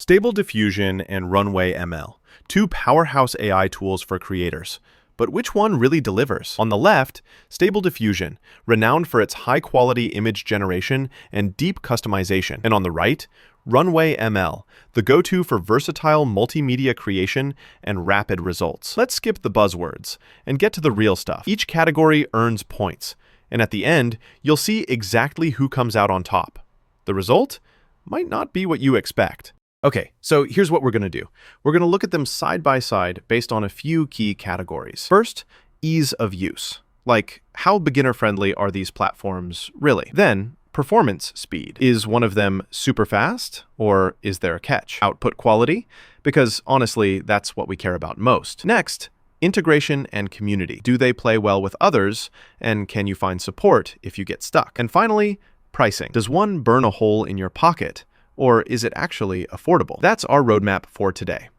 Stable Diffusion and Runway ML, two powerhouse AI tools for creators. But which one really delivers? On the left, Stable Diffusion, renowned for its high-quality image generation and deep customization. And on the right, Runway ML, the go-to for versatile multimedia creation and rapid results. Let's skip the buzzwords and get to the real stuff. Each category earns points, and at the end, you'll see exactly who comes out on top. The result might not be what you expect. Okay, so here's what we're going to do. We're going to look at them side by side based on a few key categories. First, ease of use. Like, how beginner-friendly are these platforms really? Then, performance speed. Is one of them super fast, or is there a catch? Output quality? Because honestly, that's what we care about most. Next, integration and community. Do they play well with others, and can you find support if you get stuck? And finally, pricing. Does one burn a hole in your pocket, or is it actually affordable? That's our roadmap for today.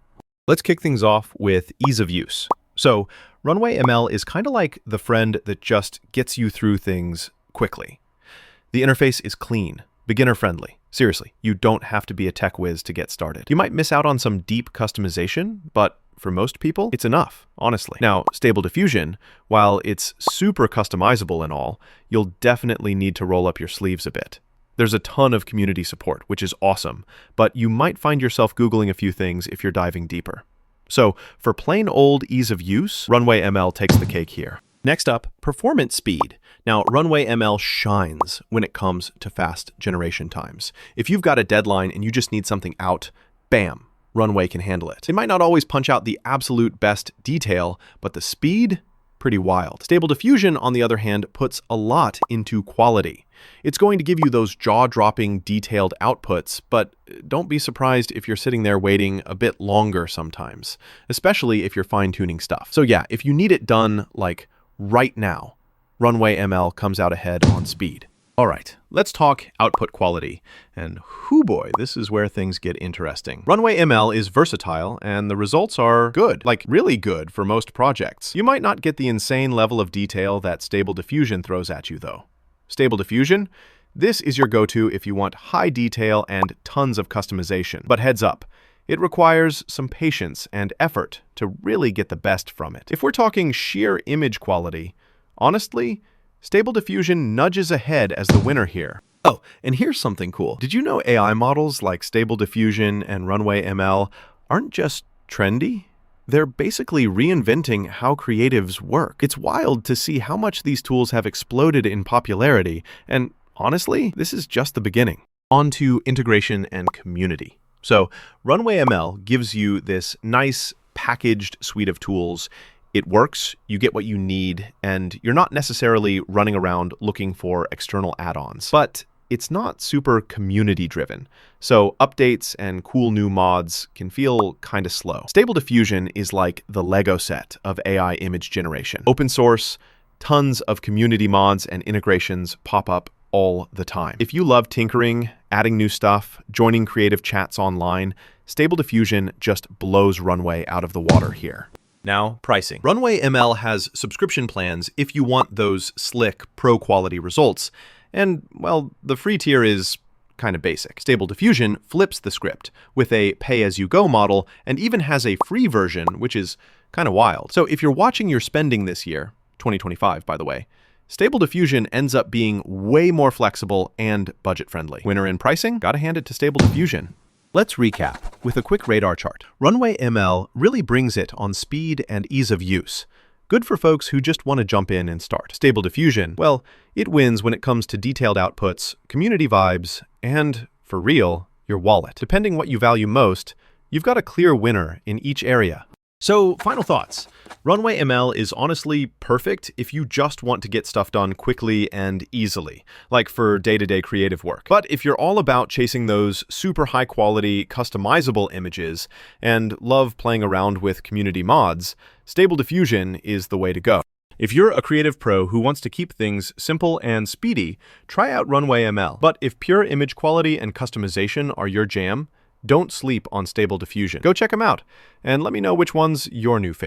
Let's kick things off with ease of use. So, Runway ML is kind of like the friend that just gets you through things quickly. The interface is clean, beginner-friendly. Seriously, you don't have to be a tech whiz to get started. You might miss out on some deep customization, but for most people, it's enough, honestly. Now, Stable Diffusion, while it's super customizable and all, you'll definitely need to roll up your sleeves a bit. There's a ton of community support, which is awesome, but you might find yourself Googling a few things if you're diving deeper. So, for plain old ease of use, Runway ML takes the cake here. Next up, performance speed. Now, Runway ML shines when it comes to fast generation times. If you've got a deadline and you just need something out, bam, Runway can handle it. It might not always punch out the absolute best detail, but the speed, pretty wild. Stable Diffusion, on the other hand, puts a lot into quality. It's going to give you those jaw-dropping, detailed outputs, but don't be surprised if you're sitting there waiting a bit longer sometimes, especially if you're fine-tuning stuff. So yeah, if you need it done, like, right now, Runway ML comes out ahead on speed. All right, let's talk output quality. And hoo boy, this is where things get interesting. Runway ML is versatile, and the results are good, like really good for most projects. You might not get the insane level of detail that Stable Diffusion throws at you, though. Stable Diffusion? This is your go-to if you want high detail and tons of customization. But heads up, it requires some patience and effort to really get the best from it. If we're talking sheer image quality, honestly, Stable Diffusion nudges ahead as the winner here. Oh, and here's something cool. Did you know AI models like Stable Diffusion and Runway ML aren't just trendy? They're basically reinventing how creatives work. It's wild to see how much these tools have exploded in popularity, and honestly, this is just the beginning. On to integration and community. So, Runway ML gives you this nice packaged suite of tools. It works, you get what you need, and you're not necessarily running around looking for external add-ons. But it's not super community-driven, so updates and cool new mods can feel kind of slow. Stable Diffusion is like the Lego set of AI image generation. Open source, tons of community mods and integrations pop up all the time. If you love tinkering, adding new stuff, joining creative chats online, Stable Diffusion just blows Runway out of the water here. Now, pricing. Runway ML has subscription plans if you want those slick, pro-quality results. And, well, the free tier is kind of basic. Stable Diffusion flips the script with a pay-as-you-go model and even has a free version, which is kind of wild. So if you're watching your spending this year, 2025, by the way, Stable Diffusion ends up being way more flexible and budget-friendly. Winner in pricing? Gotta hand it to Stable Diffusion. Let's recap with a quick radar chart. Runway ML really brings it on speed and ease of use. Good for folks who just want to jump in and start. Stable Diffusion, well, it wins when it comes to detailed outputs, community vibes, and, for real, your wallet. Depending what you value most, you've got a clear winner in each area. So, final thoughts. Runway ML is honestly perfect if you just want to get stuff done quickly and easily, like for day-to-day creative work. But if you're all about chasing those super high-quality, customizable images and love playing around with community mods, Stable Diffusion is the way to go. If you're a creative pro who wants to keep things simple and speedy, try out Runway ML. But if pure image quality and customization are your jam, don't sleep on Stable Diffusion. Go check them out, and let me know which one's your new favorite.